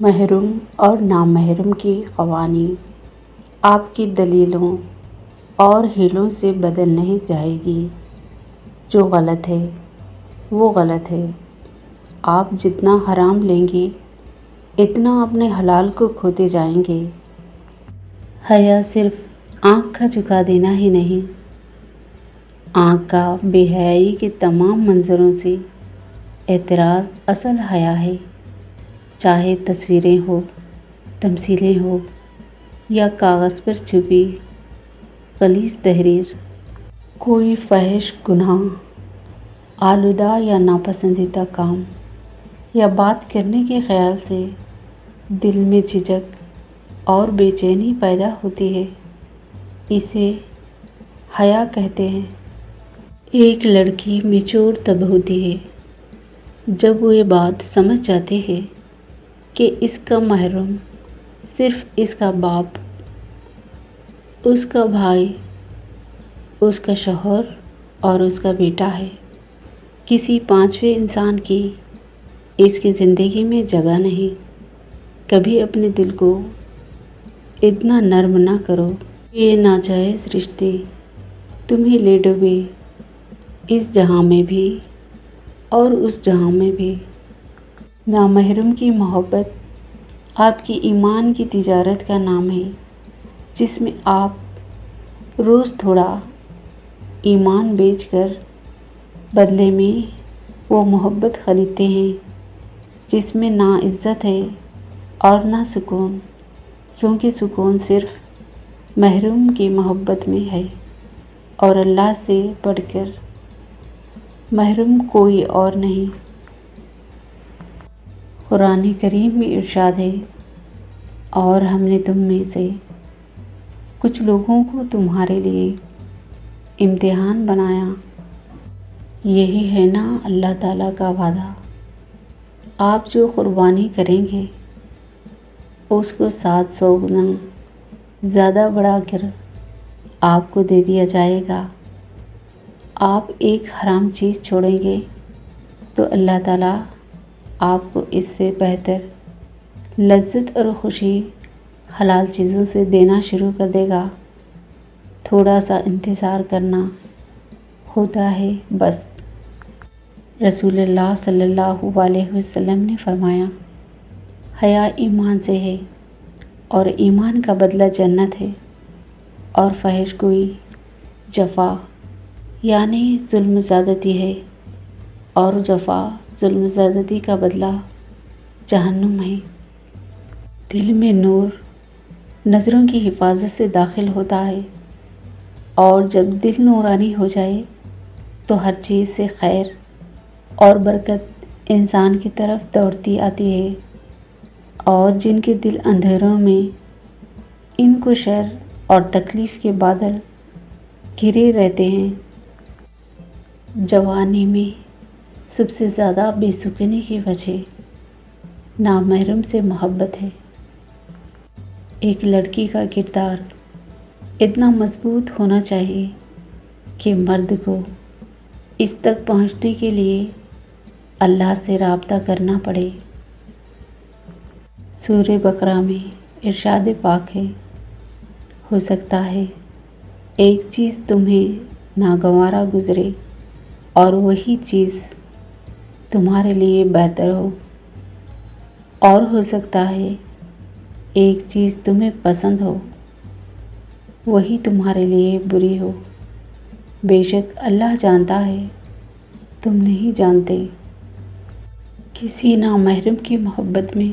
محرم اور نامحرم کے قوانین آپ کی دلیلوں اور حیلوں سے بدل نہیں جائے گی۔ جو غلط ہے وہ غلط ہے۔ آپ جتنا حرام لیں گے اتنا اپنے حلال کو کھوتے جائیں گے۔ حیا صرف آنکھ کا جھکا دینا ہی نہیں، آنکھ کا بے حیائی کے تمام منظروں سے اعتراض اصل حیا ہے۔ چاہے تصویریں ہو، تمثیلیں ہو یا کاغذ پر چھپی غلیظ تحریر، کوئی فحش گناہ آلودہ یا ناپسندیدہ کام یا بات کرنے کے خیال سے دل میں جھجک اور بے چینی پیدا ہوتی ہے، اسے حیا کہتے ہیں۔ ایک لڑکی میچور تب ہوتی ہے جب وہ یہ بات سمجھ جاتی ہے کہ اس کا محرم صرف اس کا باپ، اس کا بھائی، اس کا شوہر اور اس کا بیٹا ہے۔ کسی پانچویں انسان کی اس کی زندگی میں جگہ نہیں۔ کبھی اپنے دل کو اتنا نرم نہ کرو کہ یہ ناجائز رشتے تمہیں لے ڈوبے، اس جہاں میں بھی اور اس جہاں میں بھی۔ نامحرم کی محبت آپ کی ایمان کی تجارت کا نام ہے، جس میں آپ روز تھوڑا ایمان بیچ کر بدلے میں وہ محبت خریدتے ہیں جس میں نہ عزت ہے اور نہ سکون، کیونکہ سکون صرف محرم کی محبت میں ہے، اور اللہ سے بڑھ کر محرم کوئی اور نہیں۔ قرآن کریم میں ارشاد ہے، اور ہم نے تم میں سے کچھ لوگوں کو تمہارے لیے امتحان بنایا۔ یہی ہے نا اللہ تعالیٰ کا وعدہ، آپ جو قربانی کریں گے اس کو 700 گنا زیادہ بڑھا کر آپ کو دے دیا جائے گا۔ آپ ایک حرام چیز چھوڑیں گے تو اللہ تعالیٰ آپ کو اس سے بہتر لذت اور خوشی حلال چیزوں سے دینا شروع کر دے گا۔ تھوڑا سا انتظار کرنا ہوتا ہے بس۔ رسول اللہ صلی اللہ علیہ وسلم نے فرمایا، حیا ایمان سے ہے اور ایمان کا بدلہ جنت ہے، اور فحش گوئی جفا یعنی ظلم زیادتی ہے، اور جفا ظلم زیادتی کا بدلہ جہنم ہے۔ دل میں نور نظروں کی حفاظت سے داخل ہوتا ہے، اور جب دل نورانی ہو جائے تو ہر چیز سے خیر اور برکت انسان کی طرف دوڑتی آتی ہے، اور جن کے دل اندھیروں میں ان کو شر اور تکلیف کے بادل گھیرے رہتے ہیں۔ جوانی میں سب سے زیادہ بے سکونی کی وجہ نامحرم سے محبت ہے۔ ایک لڑکی کا کردار اتنا مضبوط ہونا چاہیے کہ مرد کو اس تک پہنچنے کے لیے اللہ سے رابطہ کرنا پڑے۔ سورہ بقرہ میں ارشاد پاک ہے، ہو سکتا ہے ایک چیز تمہیں ناگوارا گزرے اور وہی چیز تمہارے لیے بہتر ہو، اور ہو سکتا ہے ایک چیز تمہیں پسند ہو وہی تمہارے لیے بری ہو۔ بے شک اللہ جانتا ہے، تم نہیں جانتے۔ کسی نامحرم کی محبت میں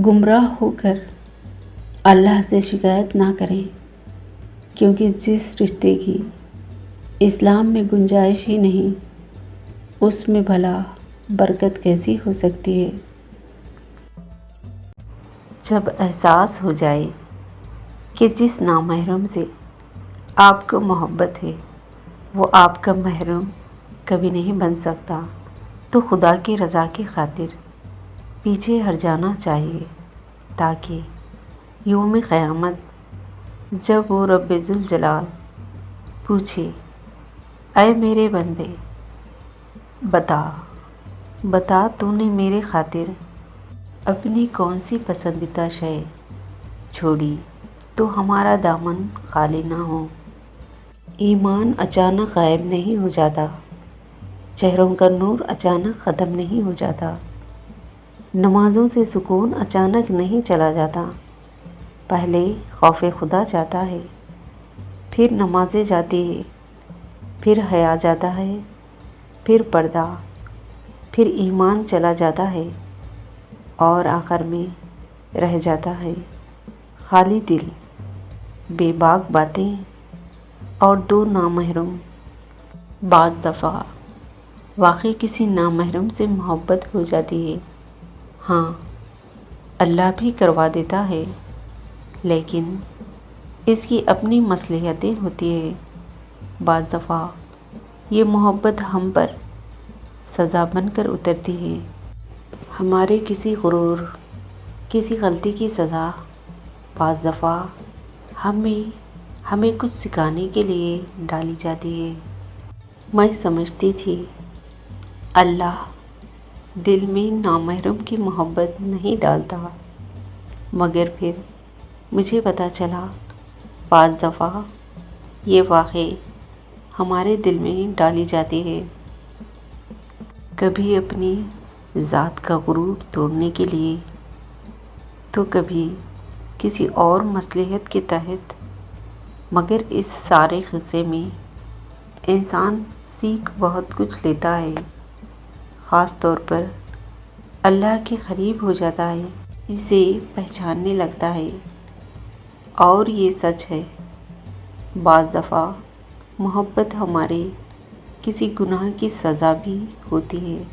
گمراہ ہو کر اللہ سے شکایت نہ کریں، کیونکہ جس رشتے کی اسلام میں گنجائش ہی نہیں، اس میں بھلا برکت کیسی ہو سکتی ہے۔ جب احساس ہو جائے کہ جس نامحرم سے آپ کو محبت ہے وہ آپ کا محرم کبھی نہیں بن سکتا، تو خدا کی رضا کی خاطر پیچھے ہٹ جانا چاہیے، تاکہ یوم قیامت جب وہ رب ذوالجلال پوچھے، اے میرے بندے، بتا تو نے میرے خاطر اپنی کون سی پسندیدہ شے چھوڑی تو ہمارا دامن خالی نہ ہو۔ ایمان اچانک غائب نہیں ہو جاتا، چہروں کا نور اچانک ختم نہیں ہو جاتا، نمازوں سے سکون اچانک نہیں چلا جاتا۔ پہلے خوف خدا جاتا ہے، پھر نمازیں جاتی ہے، پھر حیا جاتا ہے، پھر پردہ، پھر ایمان چلا جاتا ہے، اور آخر میں رہ جاتا ہے خالی دل، بے باک باتیں اور دو نامحرم۔ بعض دفعہ واقعی کسی نامحرم سے محبت ہو جاتی ہے، ہاں اللہ بھی کروا دیتا ہے، لیکن اس کی اپنی مصلحتیں ہوتی ہیں۔ بعض دفعہ یہ محبت ہم پر سزا بن کر اترتی ہے، ہمارے کسی غرور، کسی غلطی کی سزا۔ بعض دفعہ ہمیں کچھ سکھانے کے لیے ڈالی جاتی ہے۔ میں سمجھتی تھی اللہ دل میں نامحرم کی محبت نہیں ڈالتا، مگر پھر مجھے پتہ چلا بعض دفعہ یہ واقعی ہمارے دل میں ڈالی جاتی ہے، کبھی اپنی ذات کا غرور توڑنے کے لیے، تو کبھی کسی اور مصلحت کے تحت۔ مگر اس سارے قصے میں انسان سیکھ بہت کچھ لیتا ہے، خاص طور پر اللہ کے قریب ہو جاتا ہے، اسے پہچاننے لگتا ہے۔ اور یہ سچ ہے، بعض دفعہ محبت ہمارے کسی گناہ کی سزا بھی ہوتی ہے۔